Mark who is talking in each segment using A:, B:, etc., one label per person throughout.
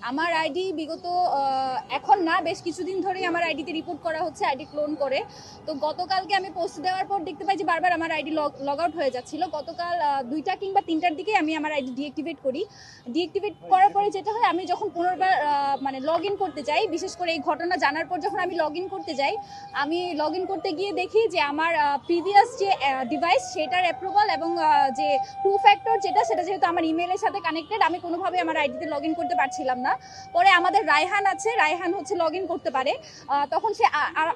A: আমার আইডি বিগত এখন না বেশ কিছুদিন ধরেই আমার আইডিতে রিপোর্ট করা হচ্ছে আইডি ক্লোন করে। তো গতকালকে আমি পোস্ট দেওয়ার পর দেখতে পাই যে বারবার আমার আইডি লগ আউট হয়ে যাচ্ছিল। গতকাল 2টা কিংবা 3টার দিকে আমি আমার আইডি ডিঅ্যাক্টিভেট করি। ডিঅ্যাক্টিভেট করার পরে যেটা হয়, আমি যখন পুনর্বার মানে লগ ইন করতে যাই, বিশেষ করে এই ঘটনা জানার পর যখন আমি লগ ইন করতে যাই, আমি লগ ইন করতে গিয়ে দেখি যে আমার প্রিভিয়াস যে ডিভাইস সেটার অ্যাপ্রুভাল এবং যে টু ফ্যাক্টর সেটা যেহেতু আমার ইমেলের সাথে কানেক্টেড, আমি কোনোভাবে আমার আইডিতে লগ ইন করতে পারছিলাম না। পরে আমাদের রায়হান আছে, রায়হান হচ্ছে লগ ইন করতে পারে, তখন সে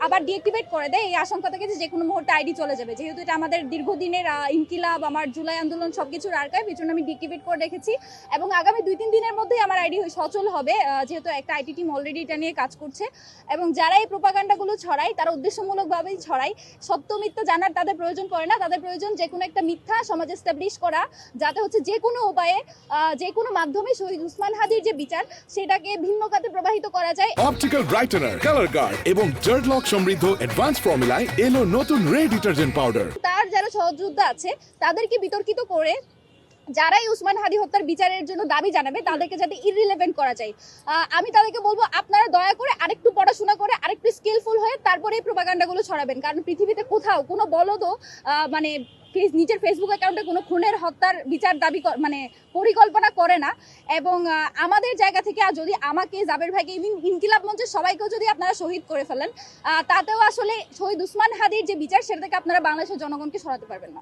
A: আবার ডিঅ্যাক্টিভেট করে দেয় এই আশঙ্কা থেকে যে কোনো মুহূর্তে আইডি চলে যাবে। যেহেতু এটা আমাদের দীর্ঘদিনের ইনকিলাব, আমার জুলাই আন্দোলন সবকিছুর আর্কাইভ, এই জন্য আমি ডিঅ্যাক্টিভেট করে রেখেছি এবং আগামী 2-3 দিনের মধ্যেই আমার আইডি সচল হবে, যেহেতু একটা আইটি টিম অলরেডি এটা নিয়ে কাজ করছে। এবং যারা এই প্রোপাগান্ডাগুলো ছড়ায় তারা উদ্দেশ্যমূলকভাবেই ছড়ায়। সত্য মিথ্যা জানার তাদের প্রয়োজন পড়ে না, তাদের প্রয়োজন যে কোনো একটা মিথ্যা সমাজে এস্টাবলিশ করা, যাতে হচ্ছে যে কোনো উপায়ে যে কোনো মাধ্যমে শহীদ উসমান হাদির যে বিচার সেটাকে ভিন্ন খাতে প্রবাহিত করা যায়।
B: অপটিক্যাল ব্রাইটেনার, কালার গার্ড এবং জার্ট লক সমৃদ্ধ অ্যাডভান্স ফর্মুলায় এলো নতুন রে ডিটারজেন্ট পাউডার।
A: তার যারা সহযোদ্ধা আছে তাদেরকে বিতর্কিত করে যারাই উসমান হাদি হত্যার বিচারের জন্য দাবি জানাবে তাদেরকে যাতে ইররিলেভেন্ট করা যায়, আমি তাদেরকে বলবো আপনারা দয়া করে আরেকটু পড়াশোনা করে আরেকটু স্কিলফুল হয়ে তারপরে এই প্রোপাগান্ডাগুলো ছড়াবেন। কারণ পৃথিবীতে কোথাও কোনো বলদও মানে নিজের ফেসবুক অ্যাকাউন্টে কোনো খুনের হত্যার বিচার দাবি মানে পরিকল্পনা করে না। এবং আমাদের জায়গা থেকে যদি আমাকে, জাবের ভাইকে, ইনকিলাব মঞ্চের সবাইকেও যদি আপনারা শহীদ করে ফেলেন, তাতেও আসলে শহীদ উসমান হাদির যে বিচার সেটা থেকে আপনারা বাংলাদেশের জনগণকে সরাতে পারবেন না।